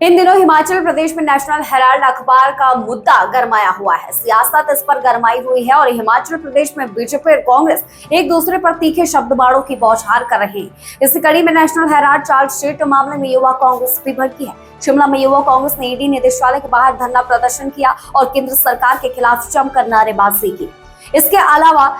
इन दिनों हिमाचल प्रदेश में national Herald अखबार का मुद्दा गरमाया हुआ है। सियासत इस पर गरमाई हुई है और हिमाचल प्रदेश में बीजेपी और कांग्रेस एक दूसरे पर तीखे शब्दबाड़ों की बौछार कर रहे हैं। इसी कड़ी में नेशनल हेराल्ड चार्जशीट मामले में युवा कांग्रेस भी भड़की है। शिमला में युवा कांग्रेस ने ईडी निदेशालय के बाहर धरना प्रदर्शन किया और केंद्र सरकार के खिलाफ जमकर नारेबाजी की। इसके अलावा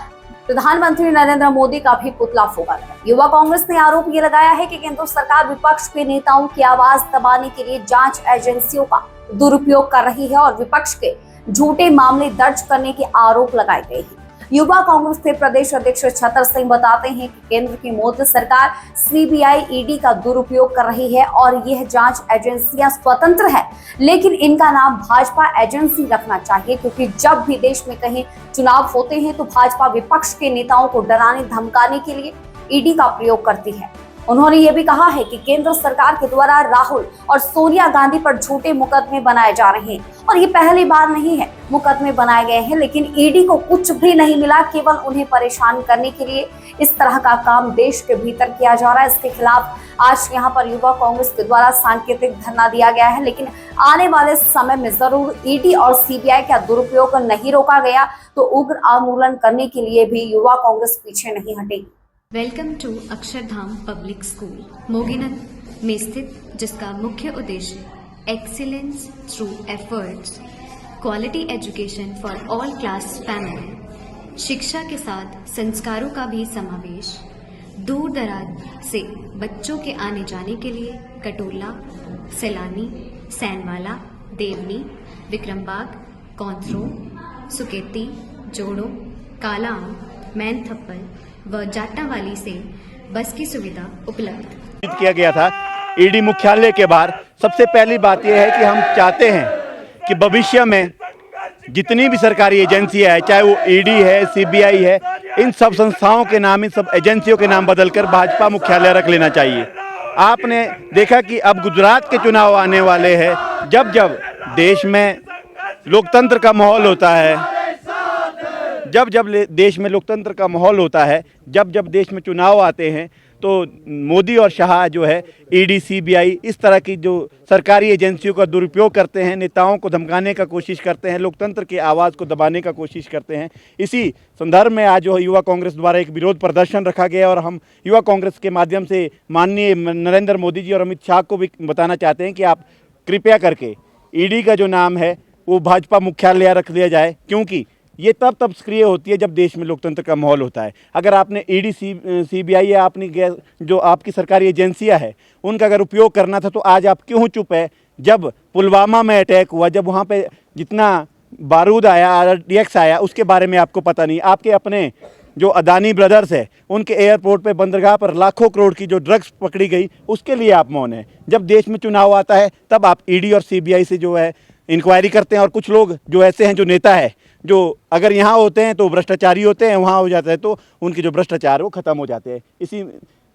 प्रधानमंत्री नरेंद्र मोदी का भी पुतला फूंका गया। युवा कांग्रेस ने आरोप ये लगाया है कि केंद्र सरकार विपक्ष के नेताओं की आवाज दबाने के लिए जांच एजेंसियों का दुरुपयोग कर रही है और विपक्ष के झूठे मामले दर्ज करने के आरोप लगाए गए हैं। युवा कांग्रेस के प्रदेश अध्यक्ष छतर सिंह बताते हैं कि केंद्र की मोदी सरकार सीबीआई ईडी का दुरुपयोग कर रही है और यह जांच एजेंसियां स्वतंत्र है, लेकिन इनका नाम भाजपा एजेंसी रखना चाहिए, क्योंकि जब भी देश में कहीं चुनाव होते हैं तो भाजपा विपक्ष के नेताओं को डराने धमकाने के लिए ईडी का प्रयोग करती है। उन्होंने ये भी कहा है कि केंद्र सरकार के द्वारा राहुल और सोनिया गांधी पर झूठे मुकदमे बनाए जा रहे हैं और ये पहली बार नहीं है मुकदमे बनाए गए हैं, लेकिन ईडी को कुछ भी नहीं मिला। केवल उन्हें परेशान करने के लिए इस तरह का काम देश के भीतर किया जा रहा है। इसके खिलाफ आज यहाँ पर युवा कांग्रेस के द्वारा सांकेतिक धरना दिया गया है, लेकिन आने वाले समय में जरूर ईडी और सीबीआई का दुरुपयोग नहीं रोका गया तो उग्र आंदोलन करने के लिए भी युवा कांग्रेस पीछे नहीं हटेगी। Welcome to Akshardham public school Moginand में स्थित, जिसका मुख्य उद्देश्य excellence through efforts, quality education for all class family, शिक्षा के साथ संस्कारों का भी समावेश, दूर दराज से बच्चों के आने जाने के लिए कटोला, सैलानी, सैनवाला, देवनी, विक्रमबाग, कौंथरो, सुकेती, जोड़ो, कालाम, मैनथप्पल व जाटावाली से बस की सुविधा उपलब्ध किया गया था। ईडी मुख्यालय के बाहर सबसे पहली बात यह है कि हम चाहते हैं कि भविष्य में जितनी भी सरकारी एजेंसियां है, चाहे वो ईडी है, सीबीआई है, इन सब संस्थाओं के नाम, इन सब एजेंसियों के नाम बदलकर भाजपा मुख्यालय रख लेना चाहिए। आपने देखा कि अब गुजरात के चुनाव आने वाले हैं। जब जब देश में लोकतंत्र का माहौल होता है, जब जब देश में लोकतंत्र का माहौल होता है, जब जब देश में चुनाव आते हैं, तो मोदी और शाह जो है ईडी, सीबीआई, इस तरह की जो सरकारी एजेंसियों का दुरुपयोग करते हैं, नेताओं को धमकाने का कोशिश करते हैं, लोकतंत्र की आवाज़ को दबाने का कोशिश करते हैं। इसी संदर्भ में आज जो युवा कांग्रेस द्वारा एक विरोध प्रदर्शन रखा गया और हम युवा कांग्रेस के माध्यम से माननीय नरेंद्र मोदी जी और अमित शाह को भी बताना चाहते हैं कि आप कृपया करके ईडी का जो नाम है वो भाजपा मुख्यालय रख दिया जाए, क्योंकि ये तब सक्रिय होती है जब देश में लोकतंत्र का माहौल होता है। अगर आपने ईडी, सीबीआई या अपनी जो आपकी सरकारी एजेंसियां है उनका अगर उपयोग करना था तो आज आप क्यों चुप है? जब पुलवामा में अटैक हुआ, जब वहाँ पे जितना बारूद आया, RDX आया, उसके बारे में आपको पता नहीं। आपके अपने जो अदानी ब्रदर्स है, उनके एयरपोर्ट पे, बंदरगाह पर लाखों करोड़ की जो ड्रग्स पकड़ी गई, उसके लिए आप मौन है। जब देश में चुनाव आता है तब आप ईडी और सीबीआई से जो है इंक्वायरी करते हैं। और कुछ लोग जो ऐसे हैं, जो नेता है, जो अगर यहाँ होते हैं तो भ्रष्टाचारी होते हैं, वहाँ हो जाता है तो उनके जो भ्रष्टाचार वो खत्म हो जाते हैं। इसी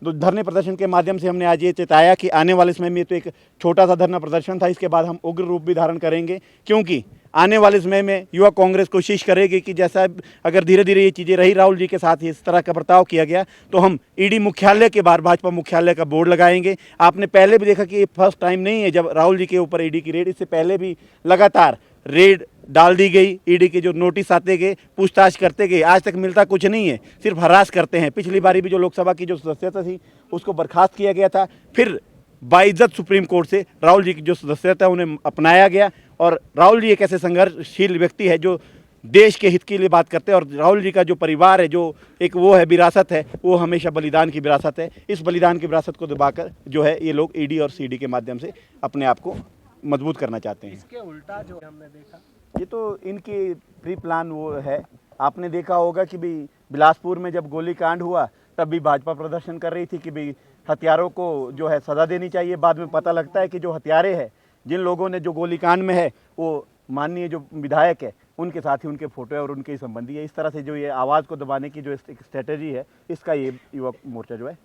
धरने प्रदर्शन के माध्यम से हमने आज ये चेताया कि आने वाले समय में तो एक छोटा सा धरना प्रदर्शन था, इसके बाद हम उग्र रूप भी धारण करेंगे, क्योंकि आने वाले समय में युवा कांग्रेस कोशिश करेगी कि जैसा अगर धीरे धीरे ये चीज़ें रही, राहुल जी के साथ इस तरह का बर्ताव किया गया, तो हम ईडी मुख्यालय के बाहर भाजपा मुख्यालय का बोर्ड लगाएंगे। आपने पहले भी देखा कि ये फर्स्ट टाइम नहीं है जब राहुल जी के ऊपर ईडी की रेड, इससे पहले भी लगातार रेड डाल दी गई। ईडी के जो नोटिस आते गए, पूछताछ करते गए, आज तक मिलता कुछ नहीं है, सिर्फ हरास करते हैं। पिछली बारी भी जो लोकसभा की जो सदस्यता थी उसको बर्खास्त किया गया था, फिर बाइज्जत सुप्रीम कोर्ट से राहुल जी की जो सदस्यता उन्हें अपनाया गया। और राहुल जी एक ऐसे संघर्षशील व्यक्ति है जो देश के हित के लिए बात करते हैं, और राहुल जी का जो परिवार है, जो एक वो है विरासत है, वो हमेशा बलिदान की विरासत है। इस बलिदान की विरासत को दबाकर जो है ये लोग ईडी और सीडी के माध्यम से अपने आप को मजबूत करना चाहते हैं। इसके उल्टा जो हमने देखा, ये तो इनकी प्री प्लान वो है। आपने देखा होगा कि भी बिलासपुर में जब गोलीकांड हुआ तब भी भाजपा प्रदर्शन कर रही थी कि भी हत्यारों को जो है सज़ा देनी चाहिए। बाद में पता लगता है कि जो हत्यारे हैं, जिन लोगों ने जो गोलीकांड में है, वो माननीय जो विधायक है, उनके साथ ही उनके फोटो है और उनके ही संबंधी है। इस तरह से जो ये आवाज़ को दबाने की जो एक स्ट्रेटेजी है, इसका ये युवा मोर्चा जो है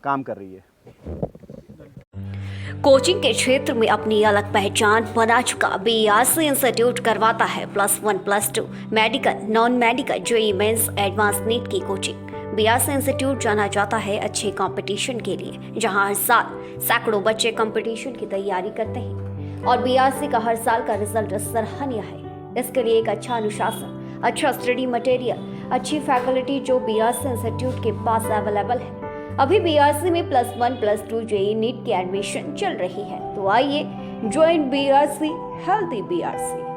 काम कर रही है। कोचिंग के क्षेत्र में अपनी अलग पहचान बना चुका बीआरसी इंस्टीट्यूट करवाता है +1, +2 medical, non medical, JEE mains, advance NEET की कोचिंग। बीआरसी इंस्टीट्यूट जाना जाता है अच्छे कंपटीशन के लिए, जहां हर साल सैकड़ों बच्चे कंपटीशन की तैयारी करते हैं। और बीआरसी का हर साल का रिजल्ट सराहनीय है। इसके लिए एक अच्छा अनुशासन, अच्छा स्टडी मटेरियल, अच्छी फैकल्टी जो बीआरसी इंस्टीट्यूट के पास अवेलेबल है। अभी बीआरसी में +1 +2 जेईई नीट की एडमिशन चल रही है, तो आइए ज्वाइन बीआरसी, हेल्दी बीआरसी।